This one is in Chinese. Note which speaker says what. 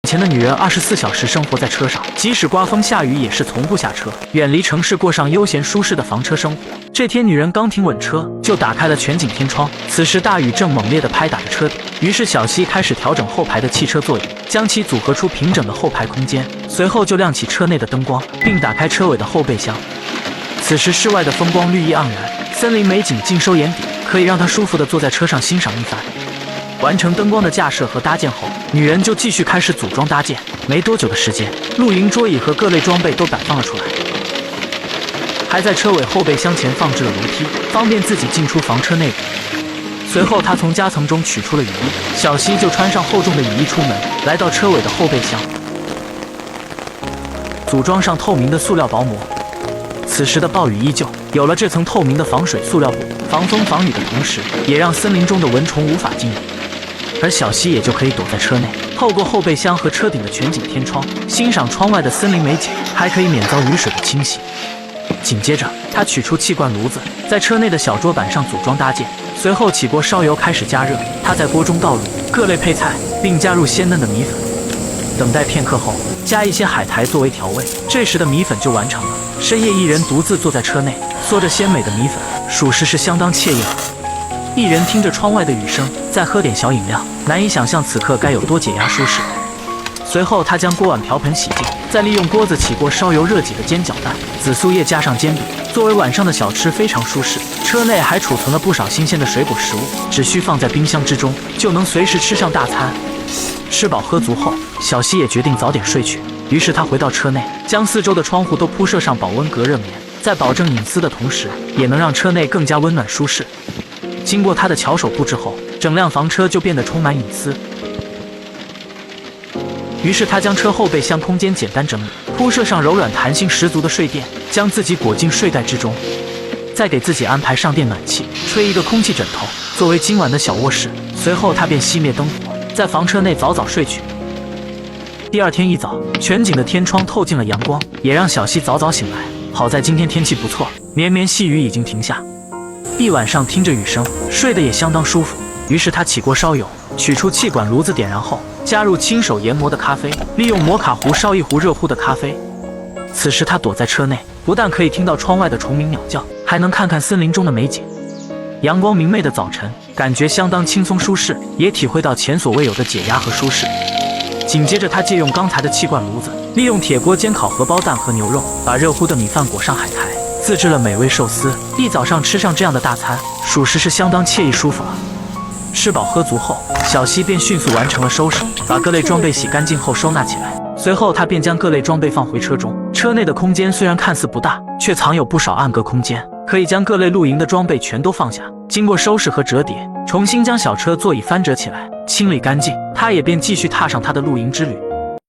Speaker 1: 前的女人24小时生活在车上，即使刮风下雨也是从不下车，远离城市，过上悠闲舒适的房车生活。这天，女人刚停稳车，就打开了全景天窗。此时大雨正猛烈地拍打着车顶，于是小西开始调整后排的汽车座椅，将其组合出平整的后排空间。随后就亮起车内的灯光，并打开车尾的后备箱。此时室外的风光绿意盎然，森林美景尽收眼底，可以让她舒服地坐在车上欣赏一番。完成灯光的架设和搭建后，女人就继续开始组装搭建。没多久的时间，露营桌椅和各类装备都摆放了出来，还在车尾后备箱前放置了楼梯，方便自己进出房车内部。随后，她从夹层中取出了雨衣，小西就穿上厚重的雨衣出门，来到车尾的后备箱，组装上透明的塑料薄膜。此时的暴雨依旧，有了这层透明的防水塑料布，防风防雨的同时，也让森林中的蚊虫无法进入。而小西也就可以躲在车内，透过后备箱和车顶的全景天窗，欣赏窗外的森林美景，还可以免遭雨水的侵袭。紧接着，他取出气罐炉子，在车内的小桌板上组装搭建，随后起锅烧油开始加热。他在锅中倒入各类配菜，并加入鲜嫩的米粉。等待片刻后，加一些海苔作为调味，这时的米粉就完成了。深夜，一人独自坐在车内，嗦着鲜美的米粉，属实是相当惬意了。一人听着窗外的雨声，再喝点小饮料，难以想象此刻该有多解压舒适。随后，他将锅碗瓢盆洗净，再利用锅子起锅烧油热几个煎饺蛋、紫苏叶加上煎饼，作为晚上的小吃非常舒适。车内还储存了不少新鲜的水果食物，只需放在冰箱之中，就能随时吃上大餐。吃饱喝足后，小西也决定早点睡去。于是他回到车内，将四周的窗户都铺设上保温隔热棉，在保证隐私的同时，也能让车内更加温暖舒适。经过他的巧手布置后，整辆房车就变得充满隐私。于是他将车后备箱空间简单整理，铺设上柔软弹性十足的睡垫，将自己裹进睡袋之中，再给自己安排上电暖气，吹一个空气枕头作为今晚的小卧室。随后他便熄灭灯火，在房车内早早睡去。第二天一早，全景的天窗透进了阳光，也让小西早早醒来。好在今天天气不错，绵绵细雨已经停下，一晚上听着雨声，睡得也相当舒服。于是他起锅烧油，取出气管炉子，点燃后加入亲手研磨的咖啡，利用摩卡壶烧一壶热乎的咖啡。此时他躲在车内，不但可以听到窗外的虫鸣鸟叫，还能看看森林中的美景。阳光明媚的早晨，感觉相当轻松舒适，也体会到前所未有的解压和舒适。紧接着他借用刚才的气罐炉子，利用铁锅煎烤荷包蛋和牛肉，把热乎的米饭裹上海苔，自制了美味寿司。一早上吃上这样的大餐，属实是相当惬意舒服了。吃饱喝足后，小西便迅速完成了收拾，把各类装备洗干净后收纳起来。随后他便将各类装备放回车中。车内的空间虽然看似不大，却藏有不少暗格空间，可以将各类露营的装备全都放下。经过收拾和折叠，重新将小车座椅翻折起来，清理干净，他也便继续踏上他的露营之旅。